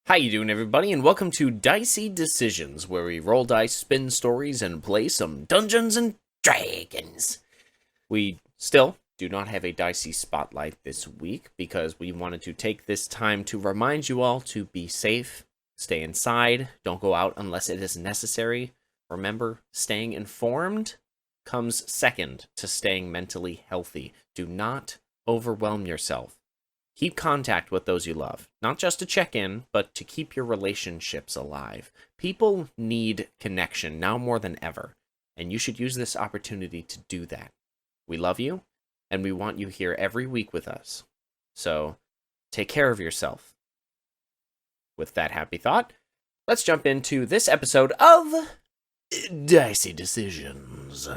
How you doing, everybody, and welcome to Dicey Decisions, where we roll dice, spin stories, and play some Dungeons and Dragons. We still do not have a Dicey Spotlight this week, because we wanted to take this time to remind you all to be safe, stay inside, don't go out unless it is necessary. Remember, staying informed comes second to staying mentally healthy. Do not overwhelm yourself. Keep contact with those you love, not just to check in, but to keep your relationships alive. People need connection now more than ever, and you should use this opportunity to do that. We love you, and we want you here every week with us. So, take care of yourself. With that happy thought, let's jump into this episode of Dicey Decisions.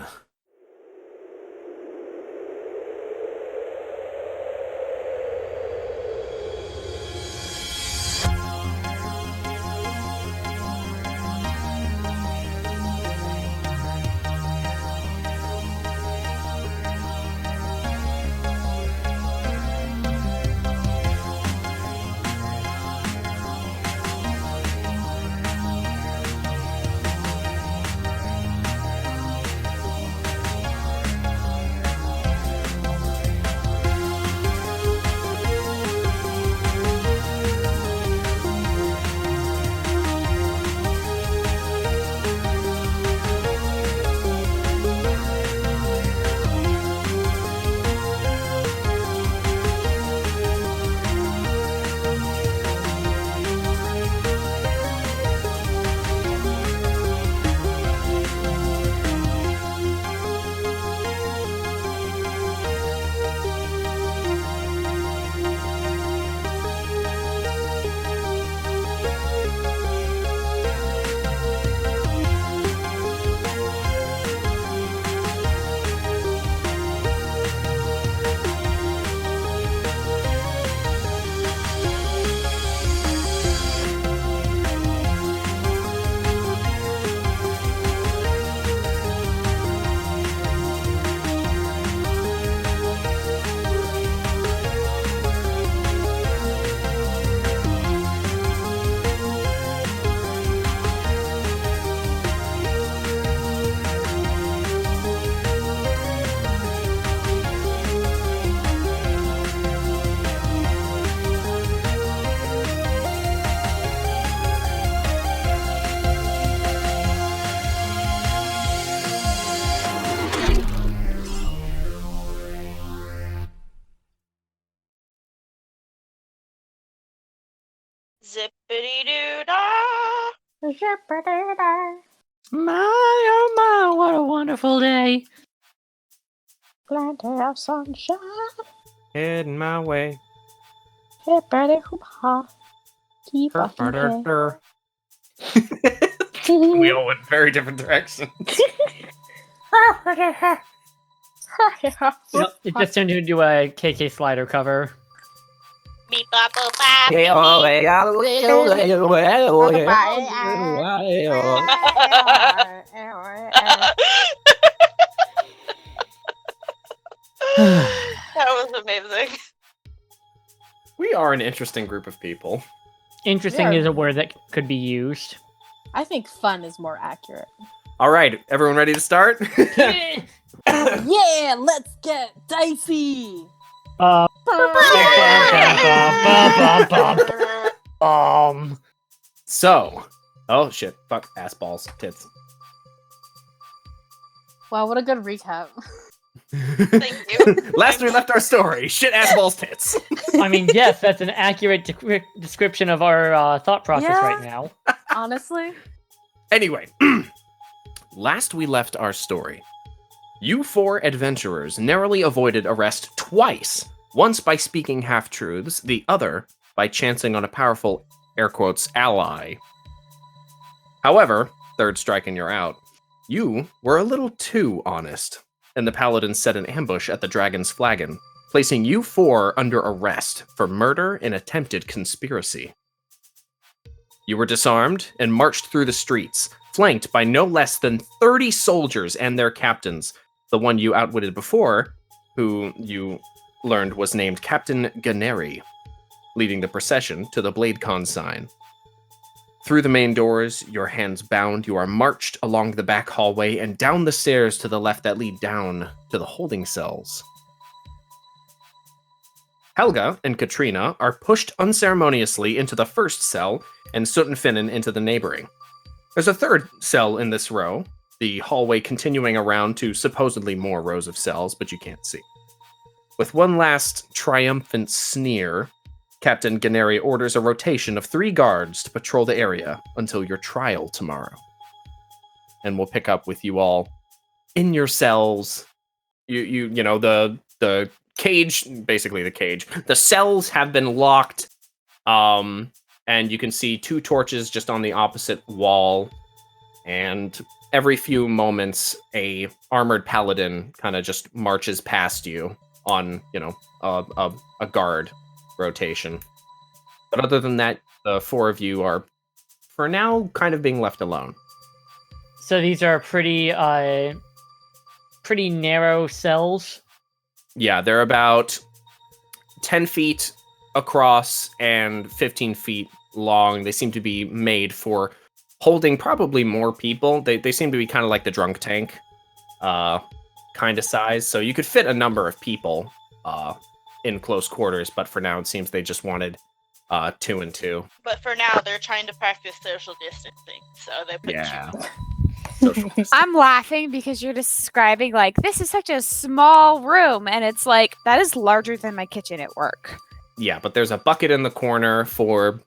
Zippity-doo-dah! My, oh my, what a wonderful day. Glad to have sunshine. Heading my way. Hippity-hoo-ha. Keep fucking We all went very different directions. It just turned into a KK Slider cover. Beep bop boop bop. That was amazing. We are an interesting group of people. Interesting is a word that could be used. I think fun is more accurate. All right, everyone ready to start? Yeah, let's get dicey. So, oh shit, fuck, ass balls, tits. Wow, what a good recap. Thank you. Last we left our story, shit, ass balls, tits. I mean, yes, that's an accurate description of our thought process Yeah. right now. Honestly. Anyway, last we left our story, you four adventurers narrowly avoided arrest twice. Once by speaking half-truths, the other by chancing on a powerful, air quotes, ally. However, third strike and you're out, you were a little too honest, and the paladins set an ambush at the dragon's flagon, placing you four under arrest for murder and attempted conspiracy. You were disarmed and marched through the streets, flanked by no less than 30 soldiers and their captains, the one you outwitted before, who you learned was named Captain Ganeri, leading the procession to the BladeCon sign. Through the main doors, your hands bound, you are marched along the back hallway and down the stairs to the left that lead down to the holding cells. Helga and Katrina are pushed unceremoniously into the first cell, and Soot and Finnan into the neighboring. There's a third cell in this row, the hallway continuing around to supposedly more rows of cells, but you can't see. With one last triumphant sneer, Captain Ganeri orders a rotation of 3 guards to patrol the area until your trial tomorrow. And we'll pick up with you all in your cells. You know, the cage, basically the cage. The cells have been locked, and you can see 2 torches just on the opposite wall, and every few moments a armored paladin kind of just marches past you on, you know, a guard rotation. But other than that, the 4 of you are, for now, kind of being left alone. So these are pretty narrow cells. Yeah, they're about 10 feet across and 15 feet long. They seem to be made for holding probably more people. They seem to be kind of like the drunk tank kind of size. So you could fit a number of people in close quarters, but for now it seems they just wanted 2 and 2. But for now, they're trying to practice social distancing, so they put Yeah. you. Social I'm laughing because you're describing like this is such a small room, and it's like that is larger than my kitchen at work. Yeah, but there's a bucket in the corner for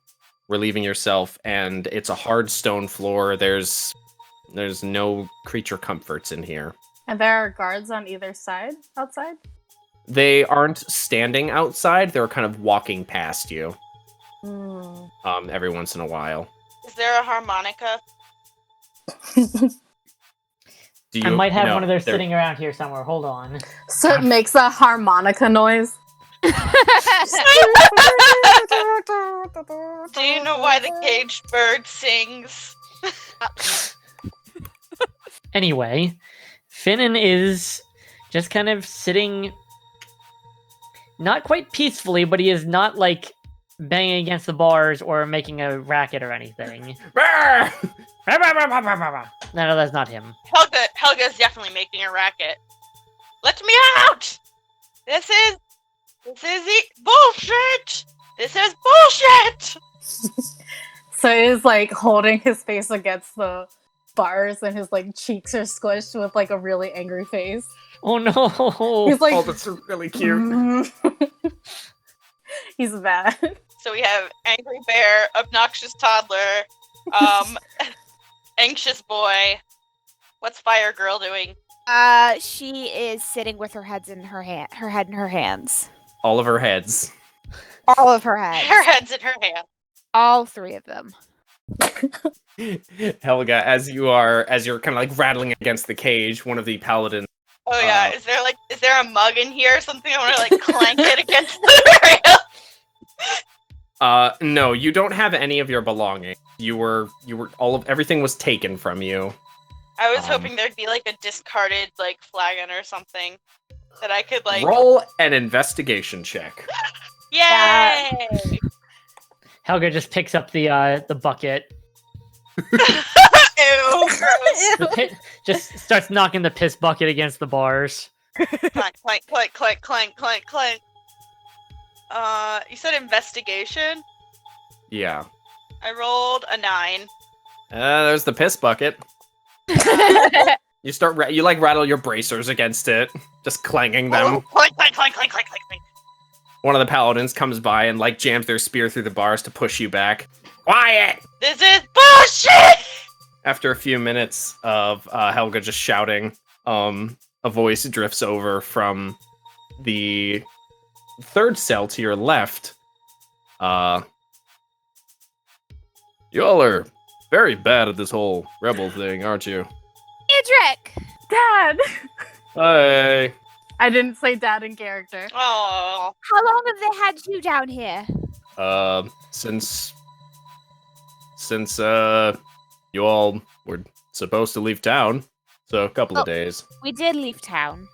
relieving yourself, and it's a hard stone floor. There's no creature comforts in here. And there are guards on either side outside? They aren't standing outside. They're kind of walking past you every once in a while. Is there a harmonica? Do I might have no, one of those they're- sitting around here somewhere. Hold on. So it makes a harmonica noise. Do you know why the caged bird sings? Anyway, Finnan is just kind of sitting, not quite peacefully, but he is not like banging against the bars or making a racket or anything. No, that's not him. Helga's definitely making a racket. Let me out! This is bullshit! This is bullshit! So he's like holding his face against the bars and his like cheeks are squished with like a really angry face. Oh no! He's like, Oh, that's really cute. He's bad. So we have angry bear, obnoxious toddler, anxious boy. What's Fire Girl doing? She is sitting with her head in her hands. All of her heads. All of her heads. Her head's in her hand. All 3 of them. Helga, as you're kind of like rattling against the cage, one of the paladins. Oh yeah, is there a mug in here or something? I want to like clank it against the rail. No, you don't have any of your belongings. Everything was taken from you. I was hoping there'd be like a discarded like flagon or something that I could like Roll an investigation check. Yay! Helga just picks up the bucket. Ew, gross. The pit just starts knocking the piss bucket against the bars. Clank, clank, clank, clank, clank, clank, clank. You said investigation? Yeah. I rolled a 9. There's the piss bucket. You you like rattle your bracers against it, just clanging them. Oh, clank, clank, clank, clank, clank, clank, clank. One of the paladins comes by and like jams their spear through the bars to push you back. Quiet! This is bullshit! After a few minutes of Helga just shouting, a voice drifts over from the third cell to your left. You all are very bad at this whole rebel thing, aren't you? Edric! Dad! Hey. I didn't say dad in character. Oh, How long have they had you down here? Since you all were supposed to leave town, so a couple of days. We did leave town.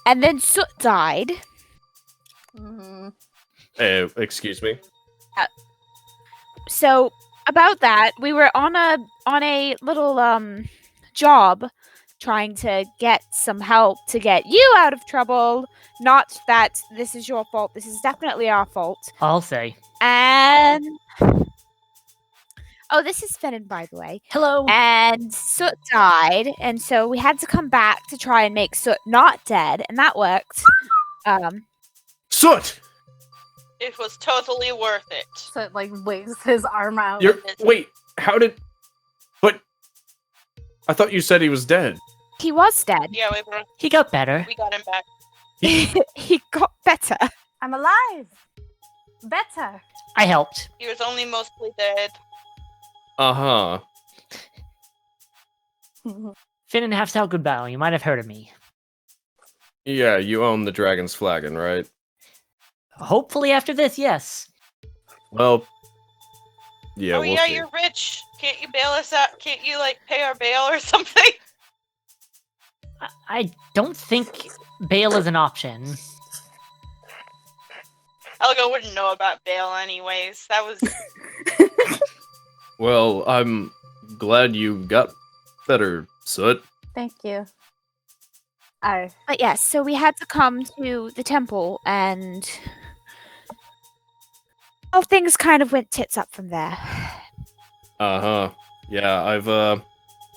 And then Soot died. Mhm. Excuse me? So about that, we were on a little job trying to get some help to get you out of trouble. Not that this is your fault. This is definitely our fault. I'll say. And oh, this is Finnan, by the way. Hello. And Soot died, and so we had to come back to try and make Soot not dead, and that worked. Soot! It was totally worth it. So it like waves his arm out. Wait, how did... But... I thought you said he was dead. He was dead. Yeah, He got better. we got him back. He got better. I'm alive. Better. I helped. He was only mostly dead. Uh-huh. Finn and Half Stout, good battle. You might have heard of me. Yeah, you own the Dragon's Flagon, right? Hopefully after this, yes. Well... Yeah, oh we'll yeah, see. you're rich. Can't you bail us out? Can't you, like, pay our bail or something? I don't think bail is an option. Elgo wouldn't know about bail anyways. That was... Well, I'm glad you got better, Soot. Thank you. But yes, so we had to come to the temple, and all things kind of went tits up from there. Uh-huh. Yeah, I've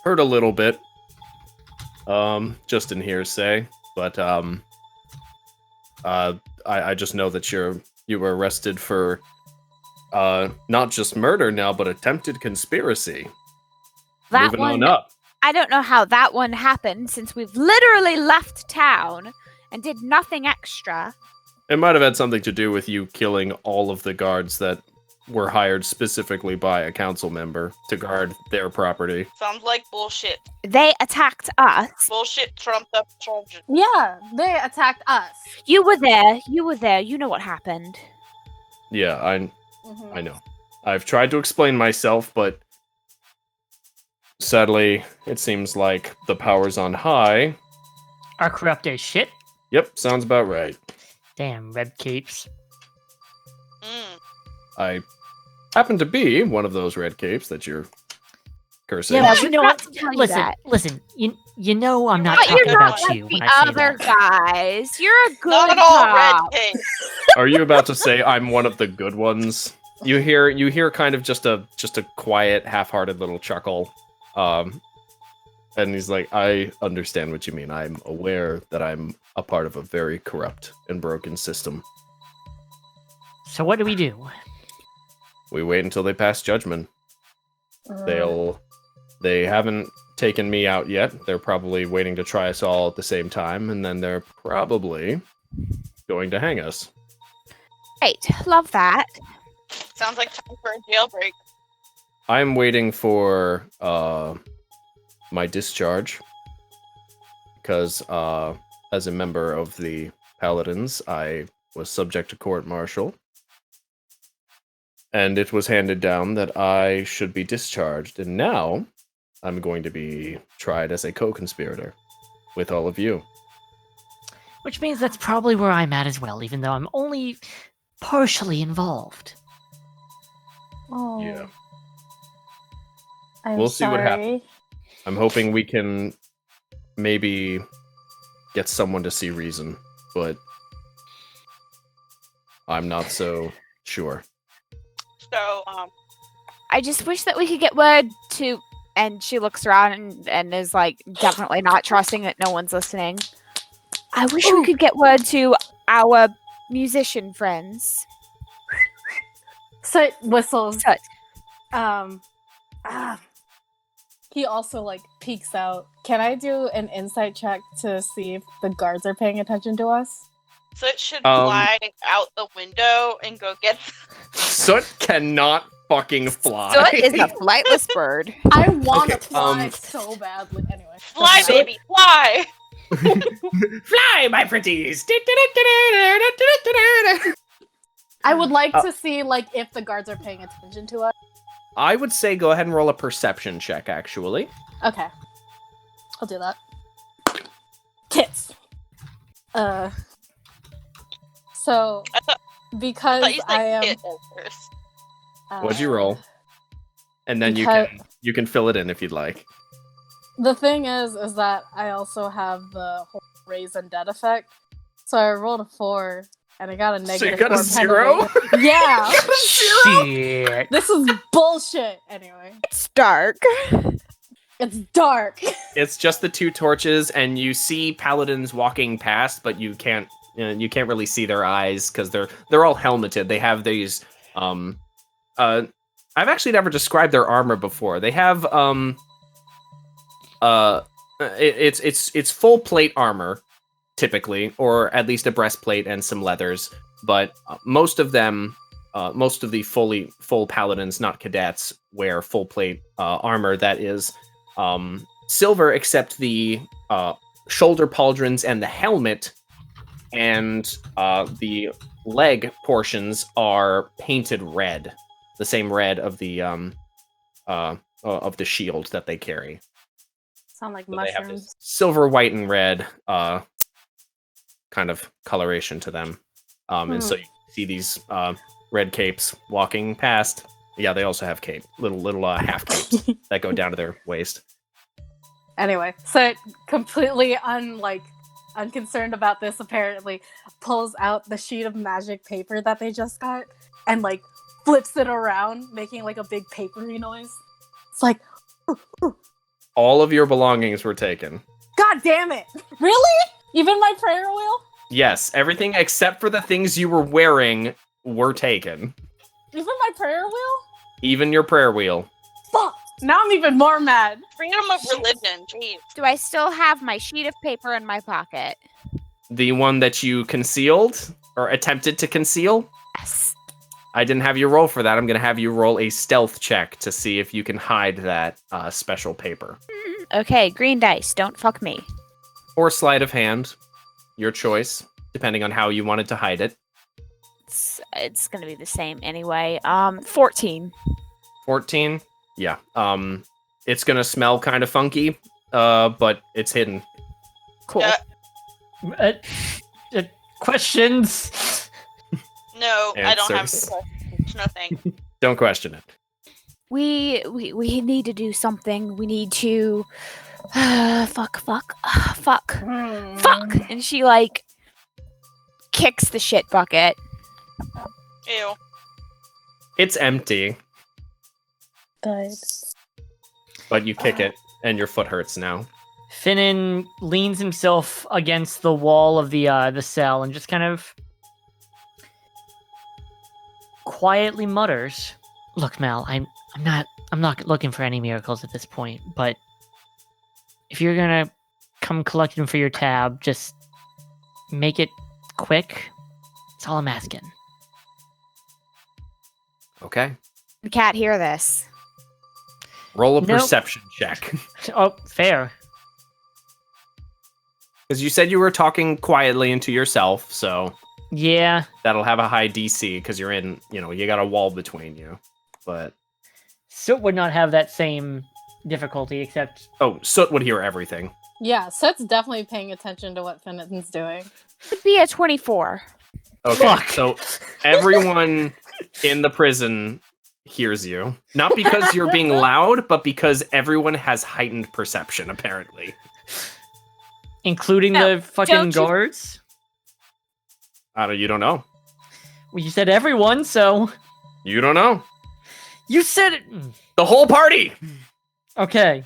heard a little bit. Just in hearsay, but I just know that you were arrested for not just murder now, but attempted conspiracy. That Moving one, on up. I don't know how that one happened, since we've literally left town and did nothing extra. It might have had something to do with you killing all of the guards that were hired specifically by a council member to guard their property. Sounds like bullshit. They attacked us. Bullshit trumped up charges. Yeah, they attacked us. You were there. You know what happened. Yeah, Mhm. I know. I've tried to explain myself, but sadly, it seems like the powers on high... Are corrupt as shit. Yep, sounds about right. Damn, red capes. Mm. I happen to be one of those red capes that you're cursing. Yeah, Yeah, but you we know forgot what? to tell you Listen, that. listen. You know I'm not But you're talking not about like you the when I say other that. guys. You're a good Not all red cop. tape. Are you about to say I'm one of the good ones? You hear kind of just a quiet, half-hearted little chuckle. And he's like, I understand what you mean. I'm aware that I'm a part of a very corrupt and broken system. So what do we do? We wait until they pass judgment. They haven't taken me out yet. They're probably waiting to try us all at the same time, and then they're probably going to hang us. Great, love that. Sounds like time for a jailbreak. I'm waiting for my discharge because as a member of the Paladins, I was subject to court-martial, and it was handed down that I should be discharged, and now I'm going to be tried as a co-conspirator with all of you. Which means that's probably where I'm at as well, even though I'm only partially involved. Oh, Yeah. I'm We'll see what sorry. happens. I'm hoping we can maybe get someone to see reason, but I'm not so sure. So, I just wish that we could get word to. And she looks around and is like definitely not trusting that no one's listening. I wish we could get word to our musician friends. So it whistles. Soot. He also like peeks out. Can I do an insight check to see if the guards are paying attention to us? so it should fly out the window and go get... Soot cannot fucking fly. Soot is a flightless bird. I want to Okay, fly so badly. Anyway, Fly, so- baby, fly! Fly, my pretties! I would like to see like if the guards are paying attention to us. I would say go ahead and roll a perception check, actually. Okay, I'll do that. Tits. So I thought because you I said am. hit at first. What'd you roll? and then Because- you can fill it in if you'd like. The thing is that I also have the whole raise undead effect. So I rolled a 4 and I got a negative. So you got a 4 0? penalty. Yeah. Shit. This is bullshit. Anyway, It's dark. it's dark. It's just the 2 torches, and you see paladins walking past, but you can't really see their eyes because they're all helmeted. They have these I've actually never described their armor before. They have it's full plate armor typically, or at least a breastplate and some leathers, but most of them most of the full paladins, not cadets, wear full plate armor that is silver, except the shoulder pauldrons and the helmet and the leg portions are painted red, the same red of the shield that they carry. Sound like So they have mushrooms. this silver, white, and red kind of coloration to them, and so you see these red capes walking past. Yeah, they also have little half capes that go down to their waist. Anyway, so completely unconcerned about this, apparently pulls out the sheet of magic paper that they just got and like flips it around, making like a big papery noise. It's like, All of your belongings were taken. God damn it! Really? Even my prayer wheel? Yes, everything except for the things you were wearing were taken. Even my prayer wheel? Even your prayer wheel. Fuck! Now I'm even more mad. Freedom of religion. Jeez. Do I still have my sheet of paper in my pocket? The one that you concealed or attempted to conceal? Yes. I didn't have you roll for that. I'm going to have you roll a stealth check to see if you can hide that special paper. Okay, green dice. Don't fuck me. Or sleight of hand. Your choice, depending on how you wanted to hide it. It's gonna be the same anyway. 14. 14? Yeah. It's going to smell kind of funky, but it's hidden. Cool. Yeah. Questions? No, I don't have Answers. questions. No thanks. Don't question it. We need to do something. We need to fuck. And she like kicks the shit bucket. Ew. It's empty, Good. but you kick it, and your foot hurts now. Finnan leans himself against the wall of the cell and just kind of quietly mutters, "Look, Mel, I'm not looking for any miracles at this point, but if you're gonna come collect them for your tab, just make it quick. That's all I'm asking." Okay. We can't hear this. Roll a Nope. perception check. Oh, fair. Because you said you were talking quietly into yourself, so Yeah. that'll have a high DC because you're in, you got a wall between you. But, Soot would not have that same difficulty, except Soot would hear everything. Yeah, Seth's definitely paying attention to what Finnan's doing. Could be a 24. Okay, Fuck. so everyone in the prison hears you. Not because you're being loud, but because everyone has heightened perception, apparently. including No, the fucking don't you- guards. You don't know. Well, you said everyone, so You don't know. you said it. The whole party! Okay.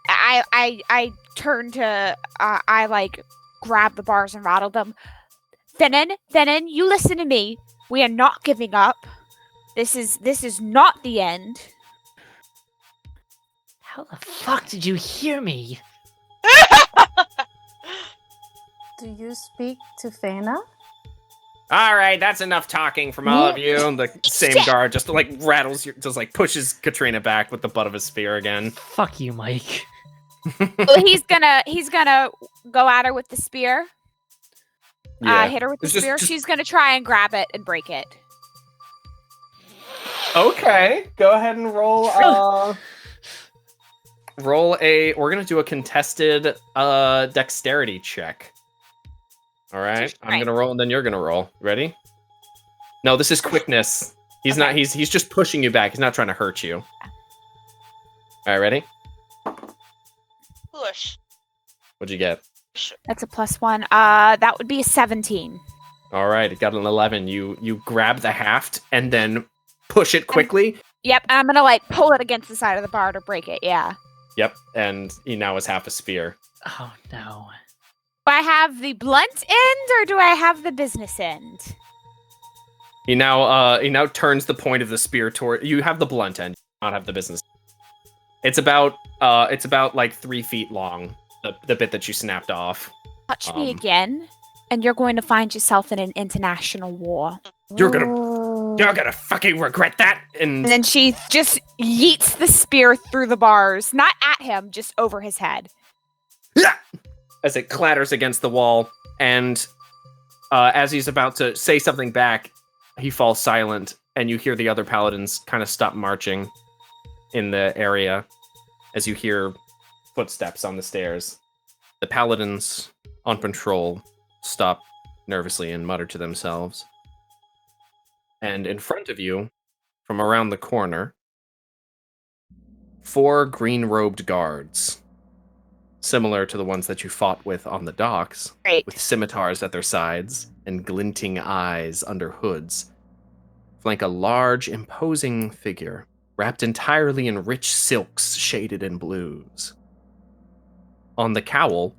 I turn to I like grab the bars and rattle them. Finnan, you listen to me. We are not giving up. This is not the end. How the fuck did you hear me? Do you speak to Fana? All right, that's enough talking from all of you. And the same guard just rattles, pushes Katrina back with the butt of his spear again. Fuck you, Mike. Well, he's gonna go at her with the spear. Hit her with the It's just- spear. just- She's gonna try and grab it and break it. Okay, go ahead and roll. We're gonna do a contested dexterity check. All right, I'm Right. gonna roll, and then you're gonna roll. Ready? No, this is quickness. He's not. He's just pushing you back. He's not trying to hurt you. All right, ready? Push. What'd you get? That's a +1. That would be a 17. All right, it got an 11. You grab the haft and then push it quickly. Yep, and I'm gonna like pull it against the side of the bar to break it. Yeah. Yep, and he now is half a spear. Oh no. Do I have the blunt end or do I have the business end? He now turns the point of the spear toward you. Have the blunt end, not have the business. It's about like 3 feet long. The bit that you snapped off. Touch me again, and you're going to find yourself in an international war. You're gonna fucking regret that. And then she just yeets the spear through the bars, not at him, just over his head. As it clatters against the wall, and as he's about to say something back, he falls silent, and you hear the other paladins kind of stop marching in the area as you hear footsteps on the stairs. The paladins on patrol stop nervously and mutter to themselves. And in front of you, from around the corner, 4 green-robed guards, similar to the ones that you fought with on the docks, Great. with scimitars at their sides and glinting eyes under hoods, flank a large, imposing figure, wrapped entirely in rich silks shaded in blues. On the cowl,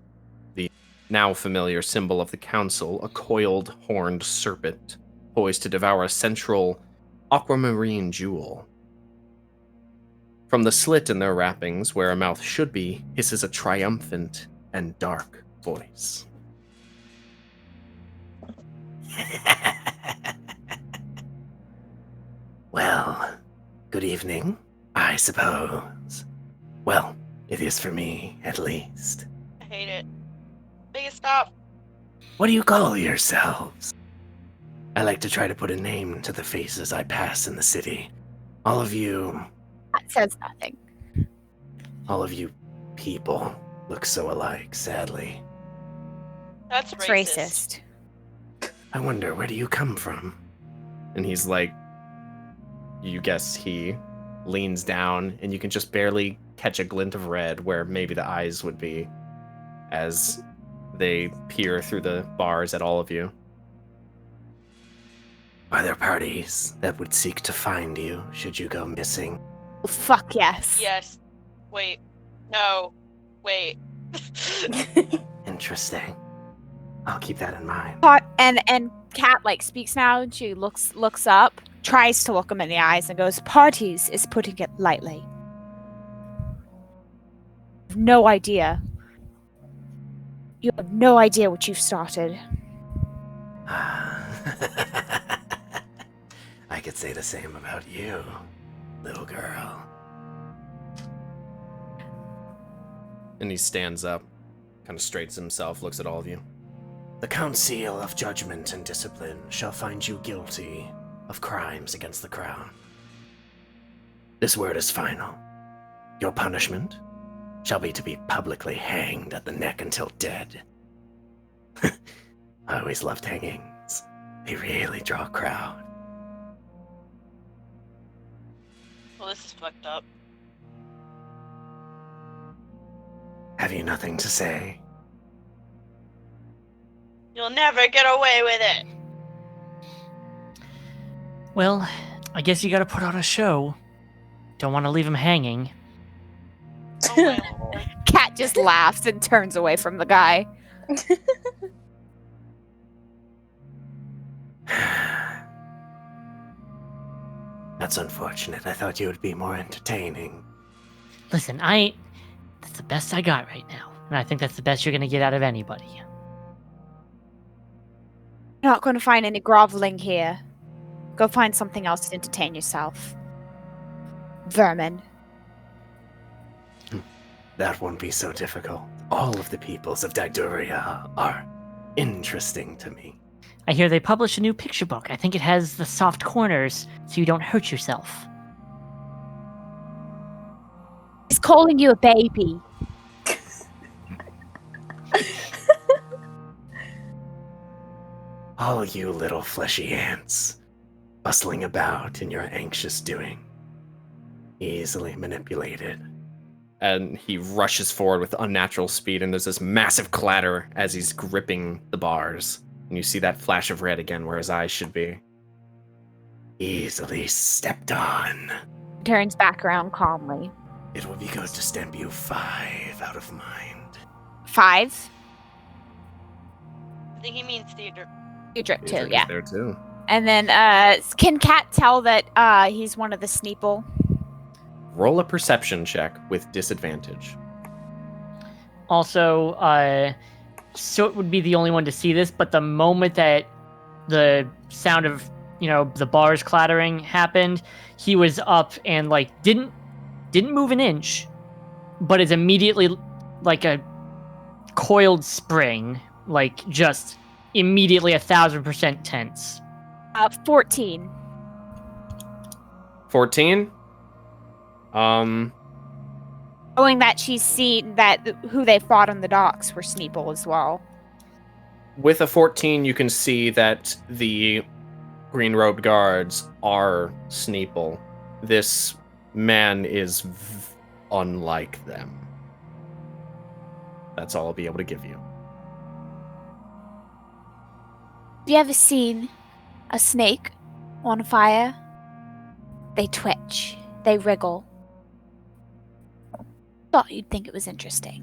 the now familiar symbol of the council, a coiled, horned serpent, poised to devour a central aquamarine jewel. From the slit in their wrappings, where a mouth should be, hisses a triumphant and dark voice. Well, good evening, I suppose. Well, it is for me, at least. I hate it. Make it stop. What do you call yourselves? I like to try to put a name to the faces I pass in the city. All of you That says nothing. people look so alike, sadly. That's It's racist. racist. I wonder, where do you come from? And he's like, you guess he leans down, and you can just barely catch a glint of red where maybe the eyes would be as they peer through the bars at all of you. Are there parties that would seek to find you should you go missing? Oh, fuck yes. Yes. Wait. No. Wait. Interesting. I'll keep that in mind. And Kat like speaks now, and she looks up, tries to look him in the eyes, and goes, "Parties is putting it lightly. No idea. You have no idea what you've started." I could say the same about you, little girl. And he stands up, kind of straightens himself, looks at all of you. The Council of Judgment and Discipline shall find you guilty of crimes against the crown. This word is final. Your punishment shall be to be publicly hanged at the neck until dead. I always loved hangings. They really draw a crowd. Well, this is fucked up. Have you nothing to say? You'll never get away with it. Well, I guess you gotta put on a show. Don't want to leave him hanging. Oh my lord. Kat just laughs and turns away from the guy. That's unfortunate. I thought you would be more entertaining. Listen, that's the best I got right now. And I think that's the best you're gonna get out of anybody. You're not going to find any groveling here. Go find something else to entertain yourself. Vermin. That won't be so difficult. All of the peoples of Daguria are interesting to me. I hear they published a new picture book. I think it has the soft corners so you don't hurt yourself. He's calling you a baby. All you little fleshy ants. bustling about in your anxious doing. Easily manipulated. And he rushes forward with unnatural speed, and there's this massive clatter as he's gripping the bars. And you see that flash of red again where his eyes should be. Easily stepped on. Turns back around calmly. It will be good to stamp you 5 out of mind. 5. I think he means theater. Diedrich too, Adric is yeah. there too. And then, can Cat tell that he's one of the Sneeple? Roll a perception check with disadvantage. Also, Soot would be the only one to see this, but the moment that the sound of, the bars clattering happened, he was up and, didn't move an inch, but is immediately like a coiled spring, just immediately 1,000% tense. 14. 14? Knowing that she's seen that who they fought on the docks were Sneeple as well. With a 14, you can see that the green-robed guards are Sneeple. This man is unlike them. That's all I'll be able to give you. Have you ever seen a snake on fire? They twitch. They wriggle. Thought you'd think it was interesting.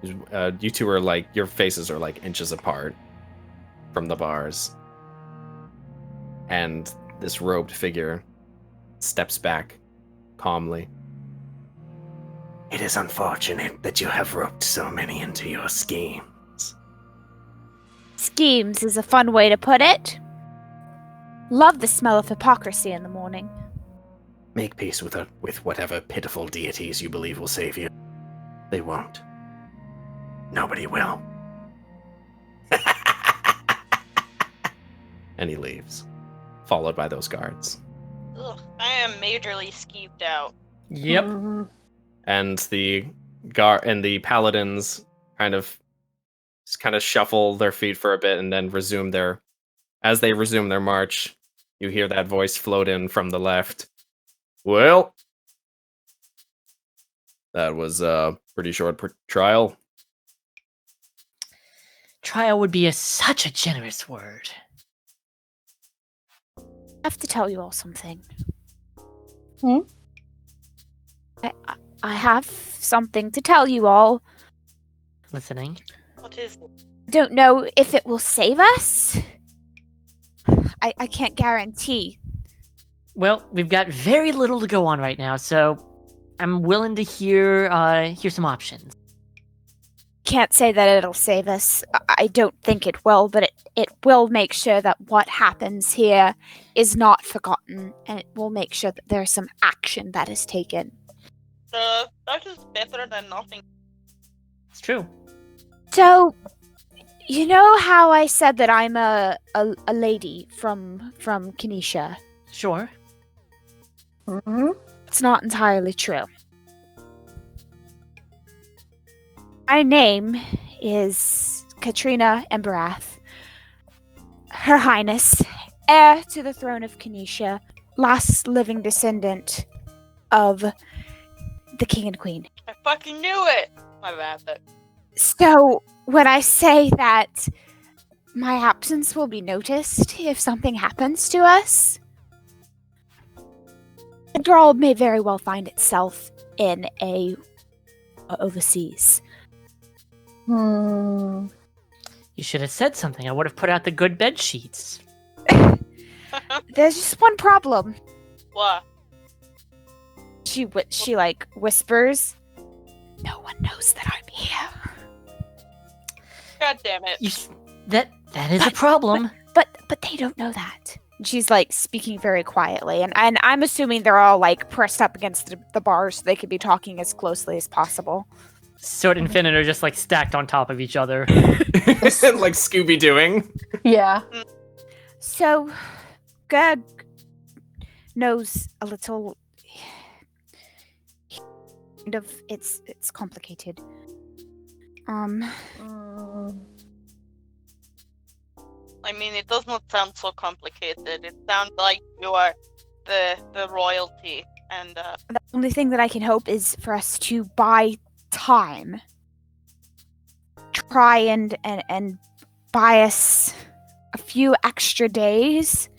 You two are your faces are inches apart from the bars. And this robed figure steps back calmly. It is unfortunate that you have roped so many into your schemes. Schemes is a fun way to put it. Love the smell of hypocrisy in the morning. Make peace with whatever pitiful deities you believe will save you. They won't. Nobody will. And he leaves, followed by those guards. Ugh, I am majorly skeeved out. Yep. And the paladins kind of shuffle their feet for a bit and then as they resume their march, you hear that voice float in from the left. Well, that was a pretty short trial. Trial would be such a generous word. I have to tell you all something. Hmm? I have something to tell you all. Listening. What is it? I don't know if it will save us. I can't guarantee. Well, we've got very little to go on right now, so I'm willing to hear some options. Can't say that it'll save us. I don't think it will, but it will make sure that what happens here is not forgotten, and it will make sure that there's some action that is taken. That is better than nothing. It's true. So, you know how I said that I'm a lady from Kinesia? Sure. Mm-hmm. It's not entirely true. My name is Katrina Emberath. Her Highness, heir to the throne of Kinesia, last living descendant of the King and Queen. I fucking knew it! My bad, but... So, when I say that my absence will be noticed if something happens to us, the girl may very well find itself in overseas. Hmm. You should have said something. I would have put out the good bed sheets. There's just one problem. What? She whispers, "No one knows that I'm here." God damn it. That is a problem. But they don't know that. She's speaking very quietly, and I'm assuming they're all pressed up against the bar so they could be talking as closely as possible. Soot and Finnan are just stacked on top of each other. Like Scooby-Dooing. Yeah. So, Gerg knows a little. Kind of, it's complicated. I mean, it does not sound so complicated. It sounds like you are the royalty, and The only thing that I can hope is for us to buy time. Try and buy us a few extra days.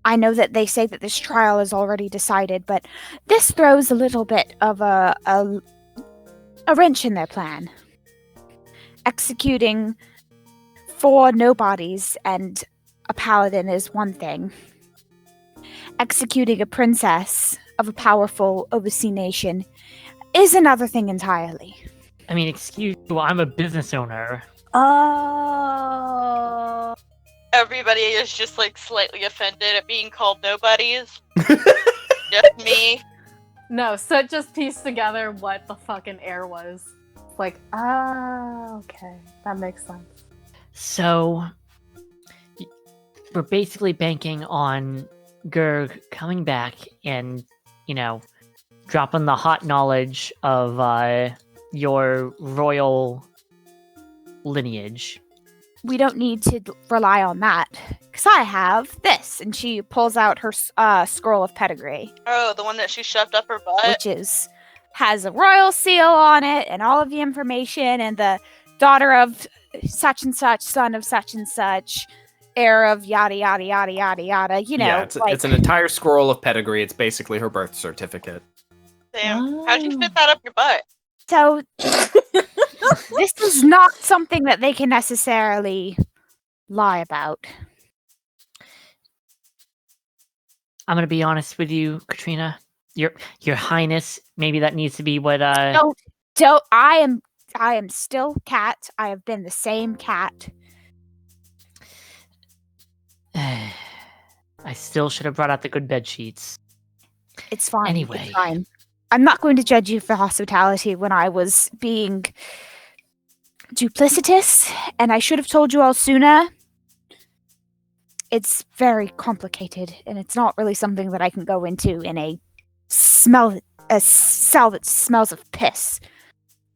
I know that they say that this trial is already decided, but this throws a little bit of a wrench in their plan. Executing 4 nobodies and a paladin is one thing. Executing a princess of a powerful overseas nation is another thing entirely. I mean, excuse me, I'm a business owner. Oh. everybody is just like slightly offended at being called nobodies. Just me. No, so just pieced together what the fucking air was. Like, okay. That makes sense. So, we're basically banking on Gerg coming back and, dropping the hot knowledge of your royal lineage. We don't need to rely on that, because I have this. And she pulls out her scroll of pedigree, Oh, the one that she shoved up her butt? which has a royal seal on it and all of the information, and the daughter of such and such, son of such and such, heir of yada yada yada yada yada. Yeah, it's an entire scroll of pedigree. It's basically her birth certificate. Damn. How'd you fit that up your butt? So this is not something that they can necessarily lie about. I'm gonna be honest with you, Katrina. Your Highness, maybe that needs to be what Don't. I am still cat. I have been the same cat. I still should have brought out the good bed sheets. It's fine. Anyway. It's fine. I'm not going to judge you for hospitality when I was being duplicitous, and I should have told you all sooner. It's very complicated, and it's not really something that I can go into in a cell that smells of piss.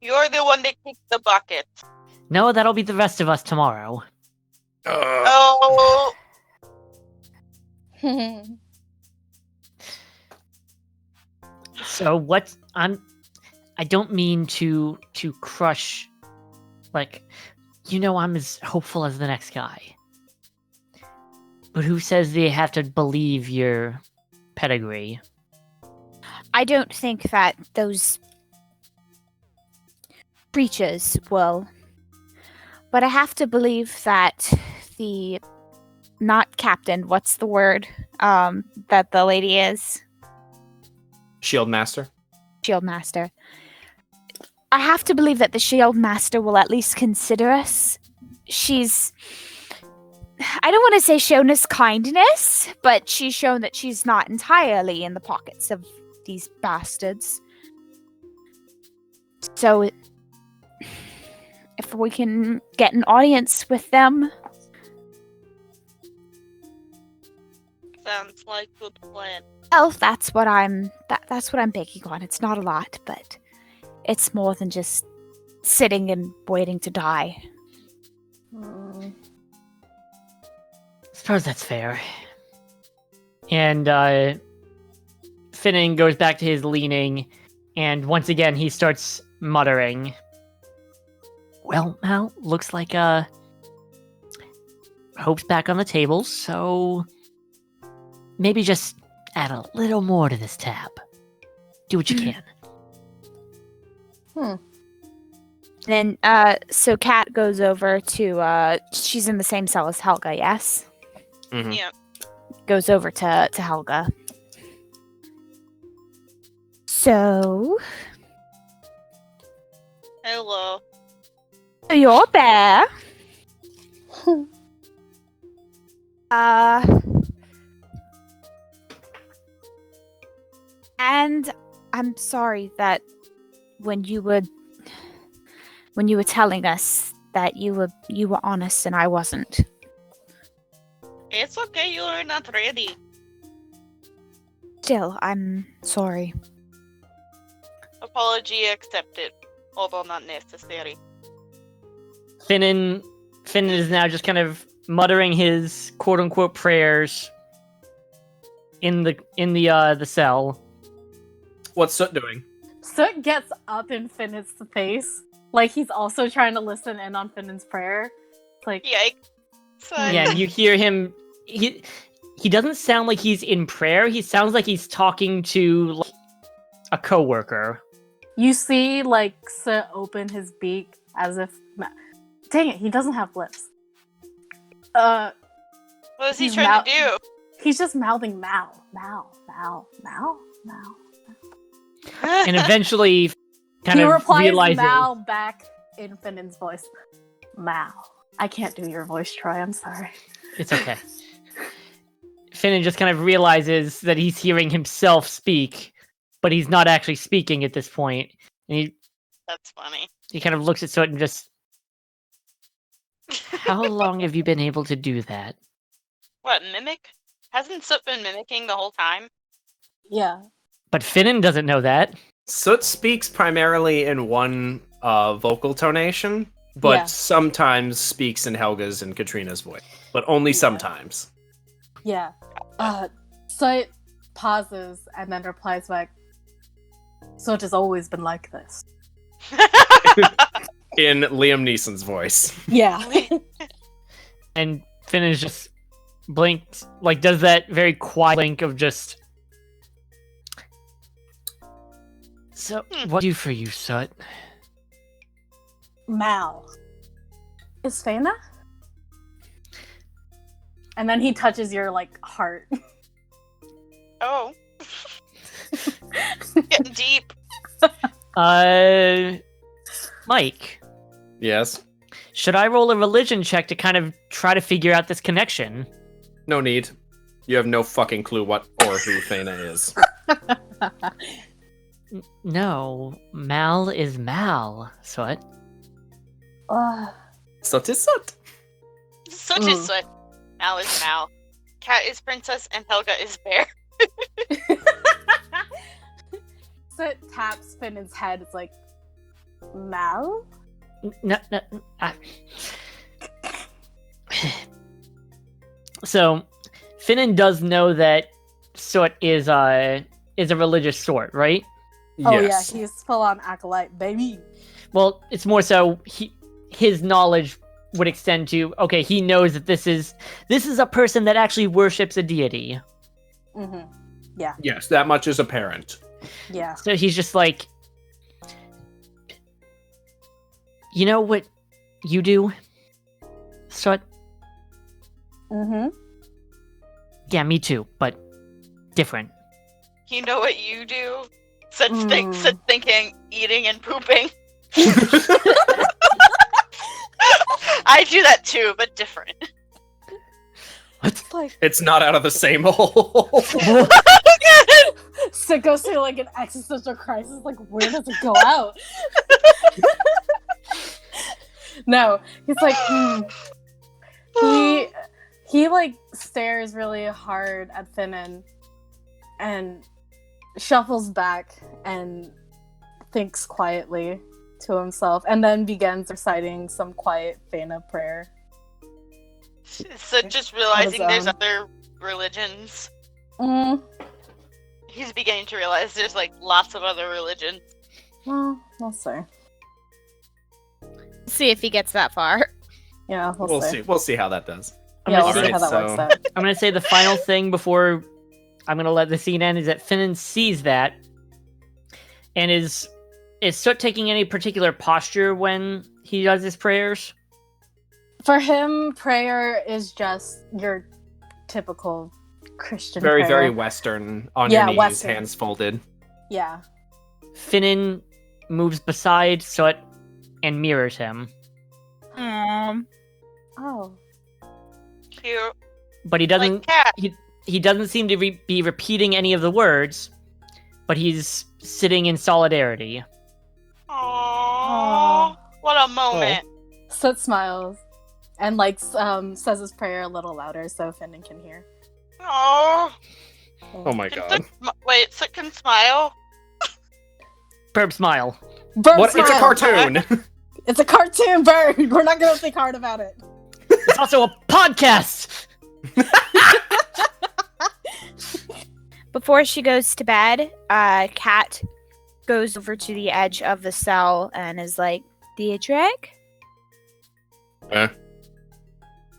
You're the one that kicked the bucket. No, that'll be the rest of us tomorrow. Oh, So what I don't mean to crush, I'm as hopeful as the next guy. But who says they have to believe your pedigree? I don't think that those creatures will. But I have to believe that the not captain, what's the word? That the lady is? Shield Master. Shield Master. I have to believe that the Shield Master will at least consider us. I don't want to say shown us kindness, but she's shown that she's not entirely in the pockets of these bastards. So, if we can get an audience with them. sounds like a good plan. Well, that's what I'm banking on. It's not a lot, but it's more than just sitting and waiting to die. Suppose that's fair. And Finnan goes back to his leaning, and once again he starts muttering. Well, Mal, looks like hope's back on the table, so maybe just add a little more to this tab. Do what you can. Then, so Kat goes over to, she's in the same cell as Helga, yes? Mhm. Yeah. Goes over to Helga. So, Hello. you're there. And I'm sorry that when you were telling us that you were honest and I wasn't. It's okay, you are not ready. Still, I'm sorry. Apology accepted, although not necessary. Finnan is now just kind of muttering his quote unquote prayers in the cell. What's Soot doing? Soot gets up in Finn's face, like he's also trying to listen in on Finn's prayer. Like, Yikes. Yeah, and you hear him. He doesn't sound like he's in prayer. He sounds like he's talking to like, a coworker. you see, like, Soot open his beak as if. Dang it, he doesn't have lips. What is he He's trying to do? He's just mouthing Mao, Mao, Mao, Mao, Mao. And eventually kind He of replies realizes Mao back in Finn's voice. Mao. I can't do your voice, Troy. I'm sorry. it's okay. Finnan just kind of realizes that he's hearing himself speak, but he's not actually speaking at this point. And That's funny. he kind of looks at Soot and just, how long have you been able to do that? What, mimic? Hasn't Soot been mimicking the whole time? Yeah. But Finnan doesn't know that. Soot speaks primarily in one vocal tonation, but Yeah. sometimes speaks in Helga's and Katrina's voice. But only sometimes. Yeah. Soot pauses and then replies back. Soot has always been like this. In Liam Neeson's voice. Yeah. And Finnan just blinks, like does that very quiet blink of just. So, what do you do for you, Soot? Mao. Is Fana? And then he touches your, like, heart. Oh. Getting deep. Mike, Yes. should I roll a religion check to kind of try to figure out this connection? No need. You have no fucking clue what or who Fana is. No, Mal is Mal, Soot. Soot is Soot. Soot is Soot. Mal is Mal. Cat is princess and Helga is bear. Soot taps Finn's head. It's like, Mal? No, So, Finnan does know that Soot is a religious sort, right? Oh Yes. yeah, he's full on acolyte, baby. Well, it's more so his knowledge would extend to, okay, he knows that this is a person that actually worships a deity. Mm-hmm. Yes, that much is apparent. Yeah. So he's just like, you know what you do, Soot? Mm-hmm. Yeah, me too, but different. You know what you do? Soot thinking, eating and pooping. I do that too, but different. What? Like, It's not out of the same hole. so it goes through like an existential crisis. Like, where does it go out? No, he's like, he like stares really hard at Finnan and shuffles back and thinks quietly to himself, and then begins reciting some quiet Fana prayer. So just realizing there's own. other religions. Mm, He's beginning to realize there's like lots of other religions. well, we'll see. See if he gets that far. Yeah, We'll see. We'll see how that does. I'm Yeah, gonna we'll say- see how that so- works out. I'm gonna say the final thing before I'm gonna let the scene end is that Finnan sees that, and is Soot taking any particular posture when he does his prayers? For him, prayer is just your typical Christian Very, prayer. very Western. On Yeah, your knees, Western. hands folded. Yeah. Finnan moves beside Soot and mirrors him, Oh. Cute. but he doesn't. Like cat. He doesn't seem to be repeating any of the words, but he's sitting in solidarity. Aww. What a moment. Soot smiles and like says his prayer a little louder so Finnan can hear. Aww. Oh my god. Wait, Soot can smile? Burp smile. Bird What? It's a smile. cartoon! It's a cartoon bird. We're not gonna think hard about it. It's also a podcast! Before she goes to bed, Kat goes over to the edge of the cell and is like, Deirdrick? Did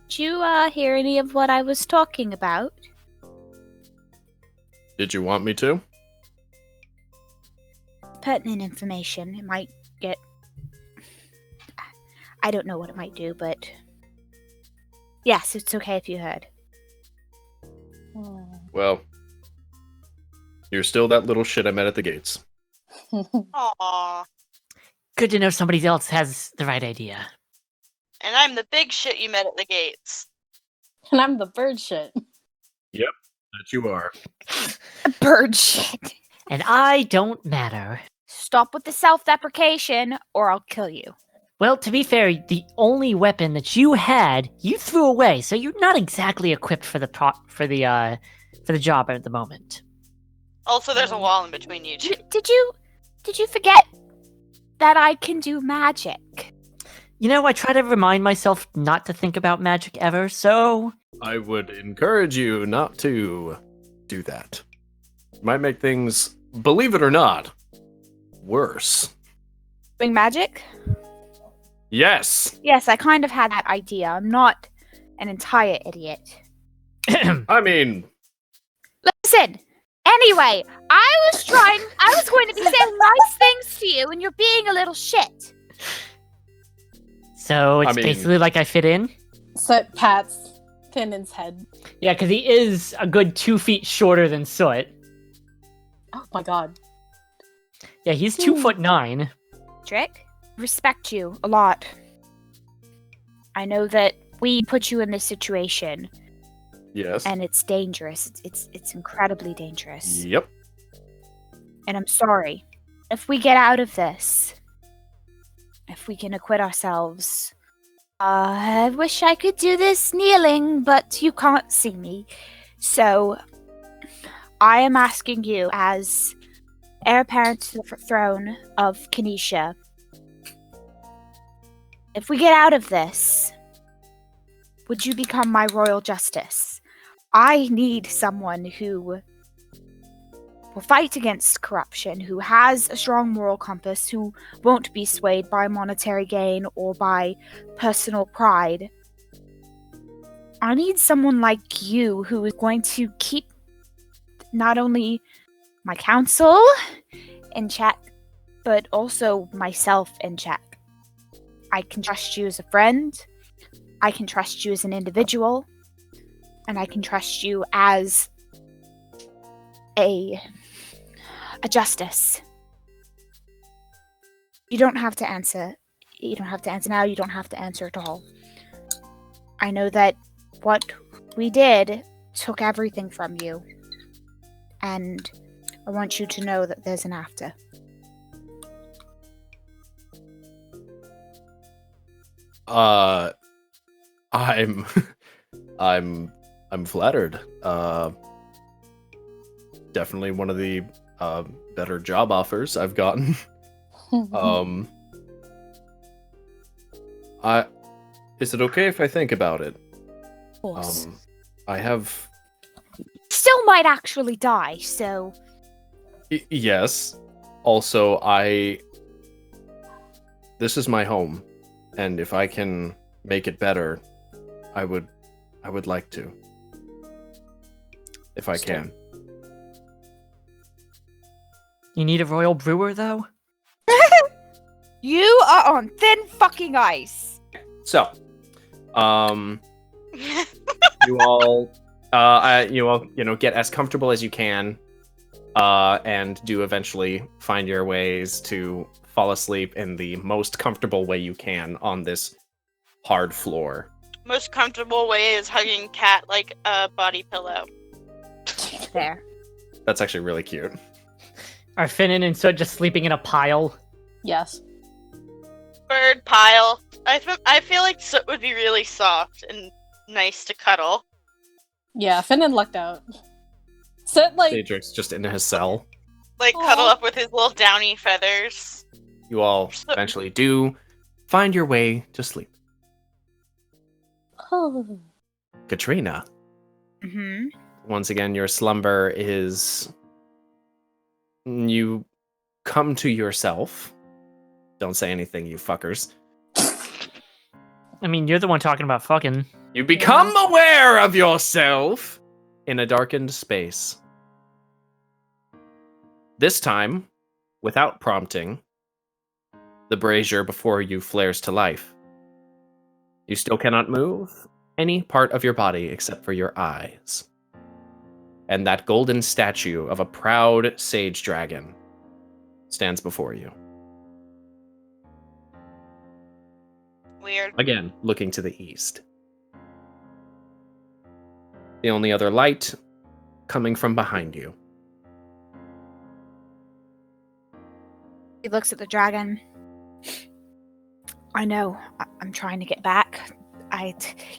you hear any of what I was talking about? Did you want me to? Pertinent information. It might get... I don't know what it might do, but... Yes, it's okay if you heard. Well, you're still that little shit I met at the gates. Aww. Good to know somebody else has the right idea. And I'm the big shit you met at the gates. And I'm the bird shit. That you are. Bird shit. And I don't matter. Stop with the self-deprecation, or I'll kill you. Well, to be fair, the only weapon that you had, you threw away, so you're not exactly equipped for the job at the moment. Also, there's a wall in between you two. Did you forget that I can do magic? You know, I try to remind myself not to think about magic ever, so... I would encourage you not to do that. It might make things, believe it or not, worse. Doing magic? Yes! Yes, I kind of had that idea. I'm not an entire idiot. I mean, Listen! Anyway, I was going to be saying nice things to you, and you're being a little shit. So it's basically like I fit in? So it pats Finn's head. Yeah, because he is a good 2 feet shorter than Soot. Oh my god. Yeah, he's 2'9". Trick, respect you a lot. I know that we put you in this situation, yes. and it's dangerous. It's incredibly dangerous. Yep. And I'm sorry. If we get out of this, if we can acquit ourselves, I wish I could do this kneeling, but you can't see me. So, I am asking you, as heir apparent to the throne of Kinesia, if we get out of this, would you become my royal justice? I need someone who will fight against corruption, who has a strong moral compass, who won't be swayed by monetary gain or by personal pride. I need someone like you who is going to keep not only my council in check, but also myself in check. I can trust you as a friend, I can trust you as an individual, and I can trust you as a justice. You don't have to answer. You don't have to answer now. You don't have to answer at all. I know that what we did took everything from you. And I want you to know that there's an after. I'm flattered. Definitely one of the better job offers I've gotten. Is it okay if I think about it? Of course. I have... Still might actually die, so... yes. Also, this is my home, and if I can make it better, I would like to. If I can. You need a royal brewer, though? You are on thin fucking ice. So, you all, get as comfortable as you can, and do eventually find your ways to fall asleep in the most comfortable way you can on this hard floor. Most comfortable way is hugging Cat like a body pillow. There. That's actually really cute. Are Finnan and Soot just sleeping in a pile? Yes. Bird pile. I feel like Soot would be really soft and nice to cuddle. Yeah, Finnan lucked out. So, like... Daedric's just in his cell. Like, cuddle up with his little downy feathers. You all eventually do find your way to sleep. Katrina, Mm-hmm. once again, your slumber is... You come to yourself. Don't say anything, you fuckers. I mean, you're the one talking about fucking. You become aware of yourself in a darkened space. This time, without prompting, the brazier before you flares to life. You still cannot move any part of your body except for your eyes. And that golden statue of a proud sage dragon stands before you. Weird. Again, looking to the east. The only other light coming from behind you. He looks at the dragon. I know. I'm trying to get back.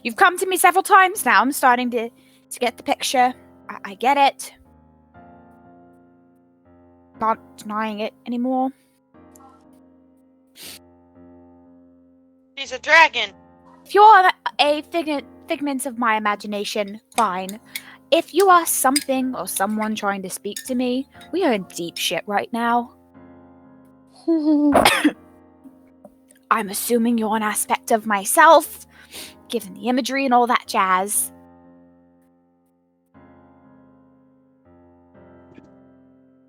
You've come to me several times now. I'm starting to get the picture. I get it. Not denying it anymore. She's a dragon. If you're a figment of my imagination, fine. If you are something or someone trying to speak to me, we are in deep shit right now. I'm assuming you're an aspect of myself, given the imagery and all that jazz.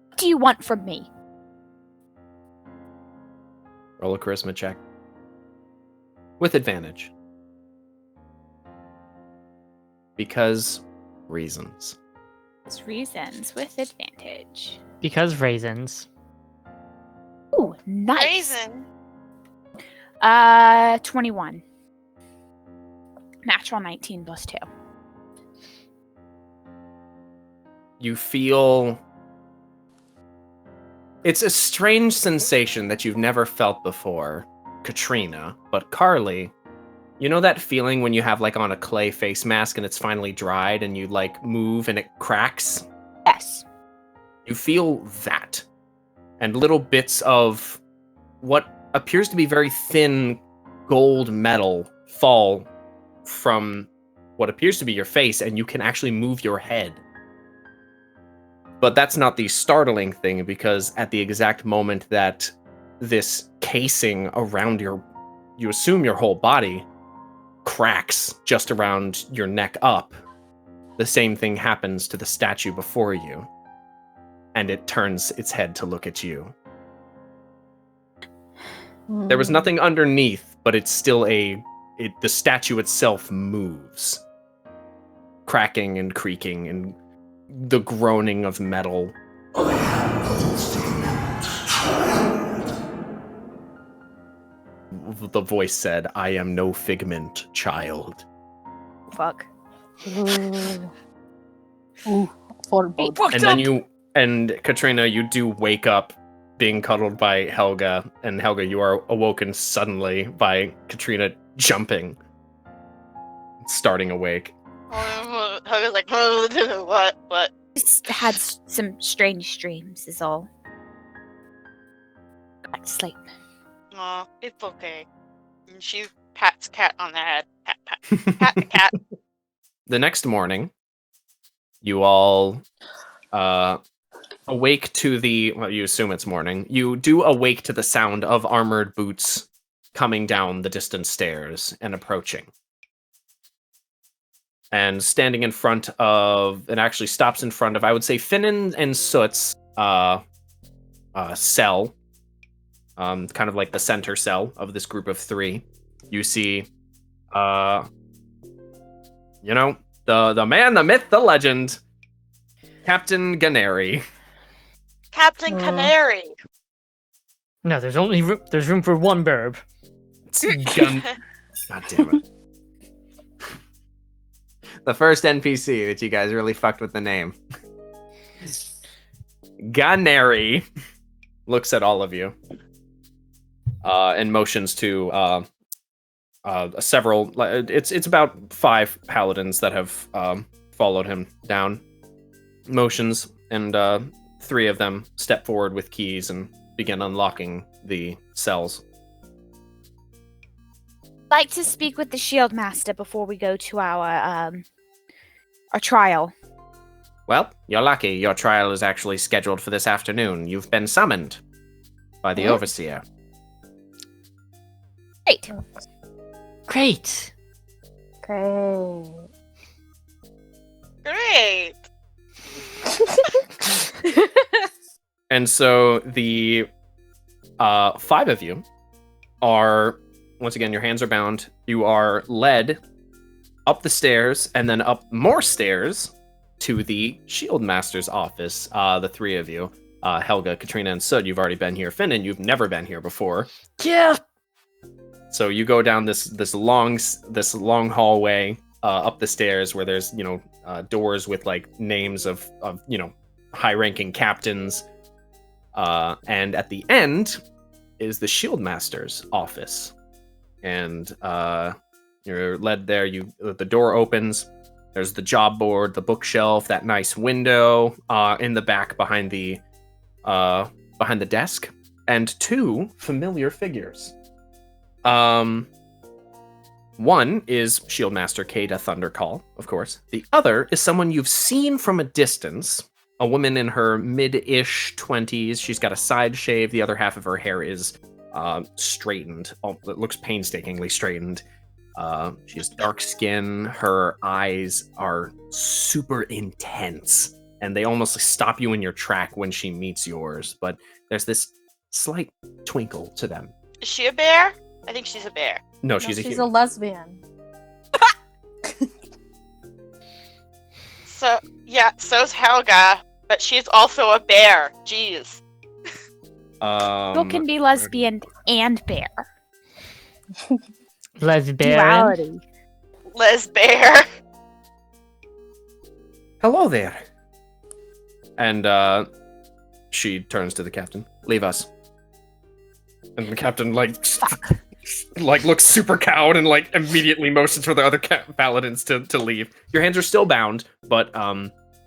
What do you want from me? Roll a charisma check. With advantage. Because reasons. It's reasons with advantage. Because raisins. Ooh, nice. Raisin. 21. Natural 19 plus 2. You feel... It's a strange sensation that you've never felt before, Katrina, but Carly, you know that feeling when you have like on a clay face mask and it's finally dried and you like move and it cracks? Yes. You feel that. And little bits of what appears to be very thin gold metal fall from what appears to be your face, and you can actually move your head. But that's not the startling thing, because at the exact moment that this casing around you assume your whole body, cracks just around your neck up, the same thing happens to the statue before you. And it turns its head to look at you. There was nothing underneath, but it's still the statue itself moves. Cracking and creaking and the groaning of metal. The voice said, "I am no figment, child." Fuck. Ooh, forebode. And then and Katrina, you do wake up being cuddled by Helga, and Helga, you are awoken suddenly by Katrina jumping, starting awake. I was like, what? Just had some strange dreams, is all. Go back to sleep. Aw, it's okay. And she pats Cat on the head. Pat, pat. Pat the cat. The next morning, you all awake to you assume it's morning. You do awake to the sound of armored boots coming down the distant stairs and approaching. And standing in front of, it actually stops in front of, I would say, Finnan and Soot's cell. Kind of like the center cell of this group of three. You see, the man, the myth, the legend, Captain Ganeri. Captain Canary. No, there's only there's room for one burb. God damn it. The first NPC that you guys really fucked with the name. Ganeri looks at all of you and motions to several. It's about 5 paladins that have followed him down. Motions, and 3 of them step forward with keys and begin unlocking the cells. like to speak with the Shield Master before we go to our trial. Well, you're lucky. Your trial is actually scheduled for this afternoon. You've been summoned by the Overseer. Great. Great. Great. Great. And so the 5 of you are, once again, your hands are bound. You are led up the stairs and then up more stairs to the Shield Master's office. The 3 of you, Helga, Katrina, and Sud, you've already been here. Finn, and you've never been here before. Yeah. So you go down this long hallway up the stairs where there's doors with like names of high-ranking captains, and at the end is the Shield Master's office, and you're led there. The door opens. There's the job board, the bookshelf, that nice window in the back behind the desk, and 2 familiar figures. One is Shieldmaster Kada Thundercall, of course. The other is someone you've seen from a distance, a woman in her mid-ish 20s. She's got a side shave. The other half of her hair is straightened. It looks painstakingly straightened. She has dark skin. Her eyes are super intense, and they almost stop you in your track when she meets yours. But there's this slight twinkle to them. Is she a bear? I think she's a bear. No, No, she's a she's human. a lesbian. So, yeah, so's Helga, but she's also a bear. Jeez. People can be lesbian and bear. Lesbian. Duality. Les Bear. Hello there. And she turns to the captain. Leave us. And the captain looks super cowed and immediately motions for the other paladins to leave. Your hands are still bound, but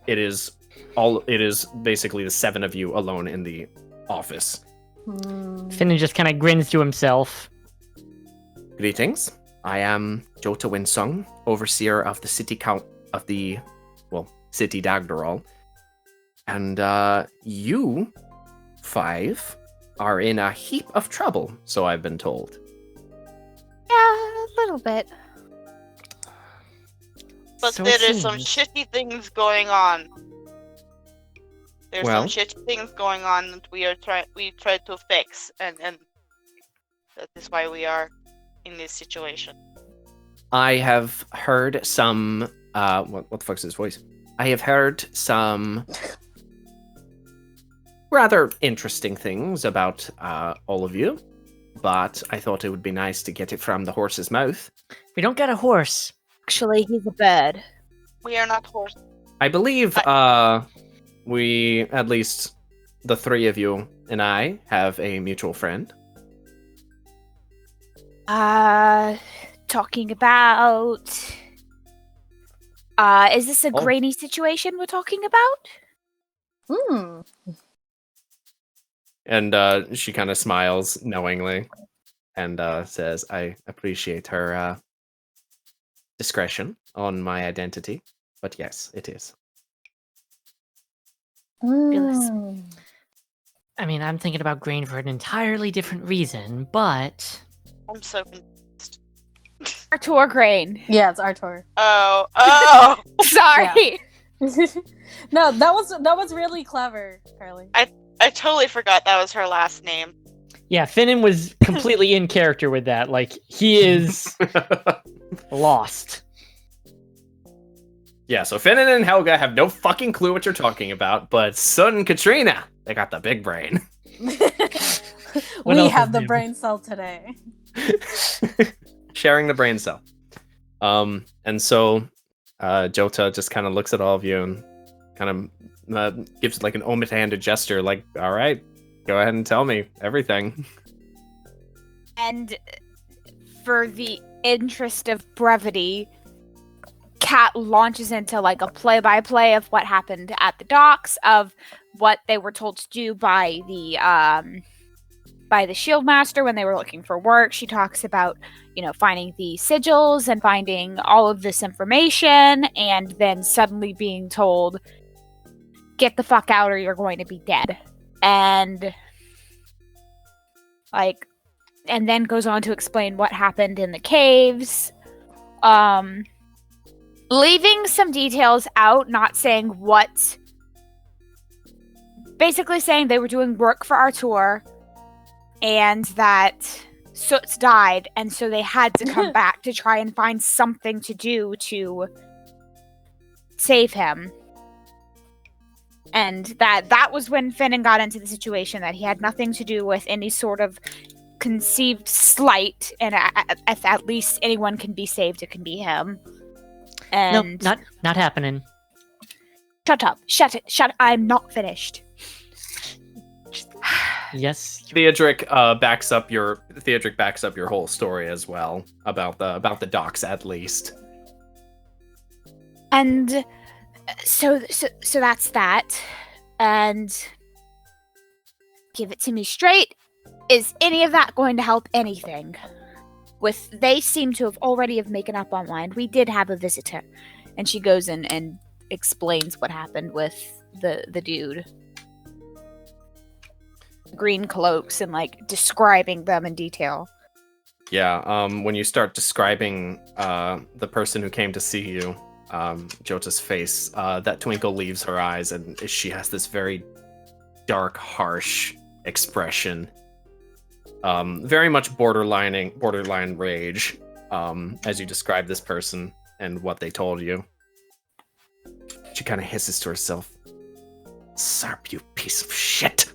it is basically the 7 of you alone in the office. Finn just kind of grins to himself. Greetings. I am Jota Winsung, overseer of the city city Dagdaral. And you 5 are in a heap of trouble, so I've been told. Yeah, a little bit. But So there it is some seems. shitty things going on. There's Well- some shitty things going on that we tried to fix, and that is why we are in this situation. I have heard some what the fuck's his voice? I have heard some rather interesting things about all of you, but I thought it would be nice to get it from the horse's mouth. We don't got a horse. Actually, he's a bird. We are not horse. I believe we, at least the 3 of you and I, have a mutual friend. Talking about... is this a Oh. grainy situation we're talking about? Hmm. And she kind of smiles knowingly and says, I appreciate her discretion on my identity. But yes, it is. Mm. I mean, I'm thinking about grain for an entirely different reason, but I'm so confused. Artur grain. Yeah, it's Artur. Oh! Sorry. No, that was really clever, Carly. I totally forgot that was her last name. yeah, Finnan was completely in character with that. Like, he is lost. Yeah, so Finnan and Helga have no fucking clue what you're talking about, but Sun and Katrina, they got the big brain. What We else have is the new? brain cell today. Sharing the brain cell. And so Jota just kind of looks at all of you and kind of gives like an omit-handed gesture, like, all right, go ahead and tell me everything. And for the interest of brevity, Kat launches into like a play-by-play of what happened at the docks, of what they were told to do by the by the shield master when they were looking for work. She talks about, finding the sigils and finding all of this information, and then suddenly being told, get the fuck out or you're going to be dead. And then goes on to explain what happened in the caves. Leaving some details out, not saying what. Basically saying they were doing work for Artur, and that Soot's died, and so they had to come back to try and find something to do to save him. And that was when Finnan got into the situation, that he had nothing to do with any sort of conceived slight, and if at least anyone can be saved, it can be him. And Nope, not happening. Shut up. Shut it. I'm not finished. Yes. Theodric backs up your whole story as well about the docks, at least. And so that's that. And give it to me straight. Is any of that going to help anything? They seem to have already making up online. We did have a visitor. And she goes in and explains what happened with the dude. Green cloaks, and describing them in detail. Yeah, when you start describing the person who came to see you, Jota's face, that twinkle leaves her eyes, and she has this very dark, harsh expression. Very much borderline rage, as you describe this person and what they told you. She kind of hisses to herself, "Sarp, you piece of shit!"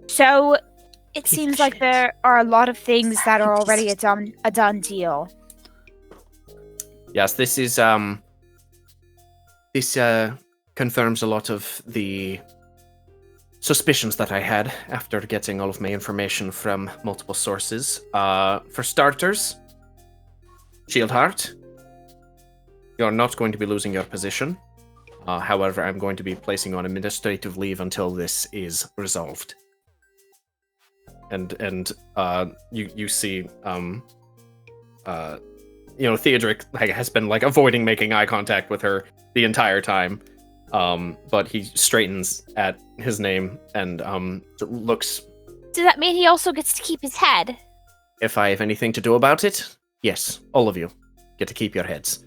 So, it seems like there are a lot of things that are already a done deal. Yes, this confirms a lot of the suspicions that I had after getting all of my information from multiple sources. For starters, Shieldheart, you're not going to be losing your position. However, I'm going to be placing you on administrative leave until this is resolved. And you see, Theodric has been avoiding making eye contact with her the entire time. But he straightens at his name and looks. Does that mean he also gets to keep his head? If I have anything to do about it, yes, all of you get to keep your heads.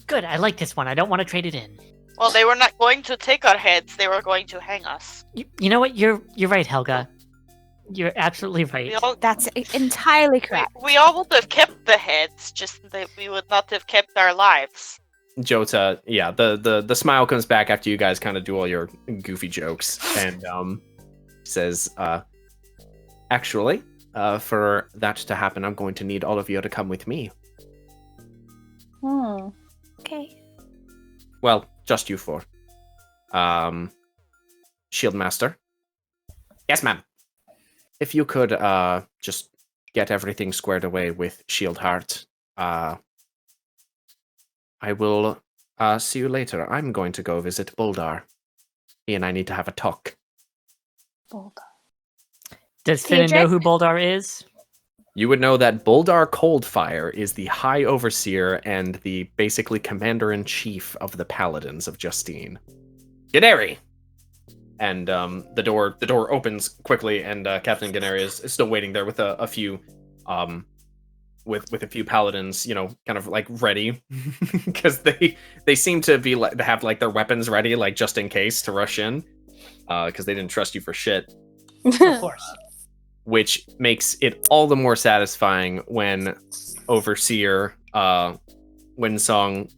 Good, I like this one. I don't want to trade it in. Well, they were not going to take our heads. They were going to hang us. You know what? You're right, Helga. You're absolutely right. That's entirely correct. We all would have kept the heads, just that we would not have kept our lives. Jota, yeah, the smile comes back after you guys kind of do all your goofy jokes, and says, actually, for that to happen, I'm going to need all of you to come with me. Okay. Well, just you four. Shieldmaster. Yes, ma'am. If you could just get everything squared away with Shieldheart, I will see you later. I'm going to go visit Boldar. He and I need to have a talk. Boldar. Does Finnan know who Boldar is? You would know that Boldar Coldfire is the High Overseer and the basically Commander-in-Chief of the Paladins of Justine. Gennari! And the door opens quickly, and Captain Gennari is still waiting there with a few with a few paladins, kind of ready, because they seem to be have their weapons ready, just in case to rush in, because they didn't trust you for shit. Of course. Which makes it all the more satisfying when Overseer Winsong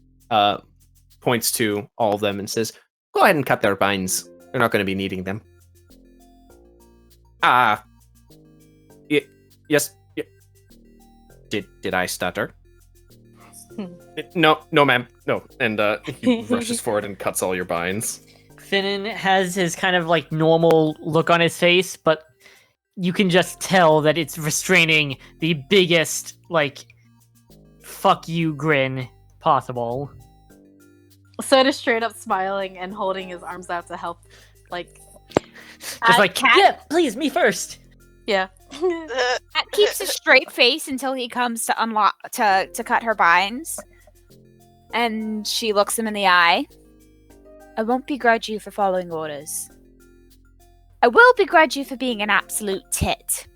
points to all of them and says, "Go ahead and cut their binds. They're not going to be needing them." Yes. Did I stutter? No, ma'am, no. And he rushes forward and cuts all your binds. Finnan has his kind of normal look on his face, but you can just tell that it's restraining the biggest fuck you grin possible. Soot is straight up smiling and holding his arms out to help, Just like, Cat, yeah, please, me first. Yeah. Cat keeps a straight face until he comes to unlock to cut her binds, and she looks him in the eye. I won't begrudge you for following orders. I will begrudge you for being an absolute tit.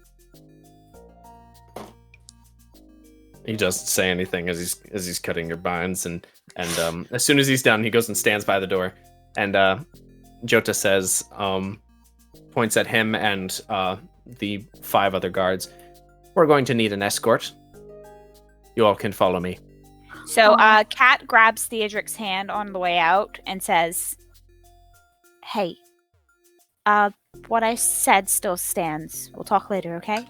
He doesn't say anything as he's cutting your binds, and as soon as he's done, he goes and stands by the door. And Jota says, points at him and the 5 other guards. We're going to need an escort. You all can follow me. So, Cat grabs Theodric's hand on the way out and says, "Hey, what I said still stands. We'll talk later, okay?"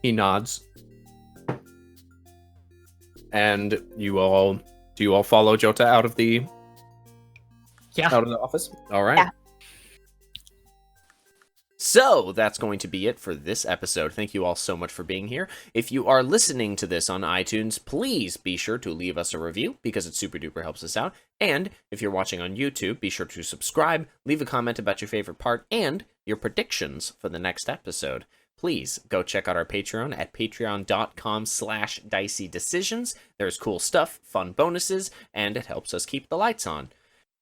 He nods. And do you all follow Jota out of the office? All right. Yeah. So that's going to be it for this episode. Thank you all so much for being here. If you are listening to this on iTunes, please be sure to leave us a review because it super duper helps us out. And if you're watching on YouTube, be sure to subscribe, leave a comment about your favorite part, and your predictions for the next episode. Please go check out our Patreon at patreon.com/dicey decisions. There's cool stuff, fun bonuses, and it helps us keep the lights on.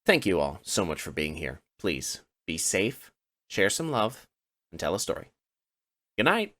Thank you all so much for being here. Please be safe, share some love, and tell a story. Good night.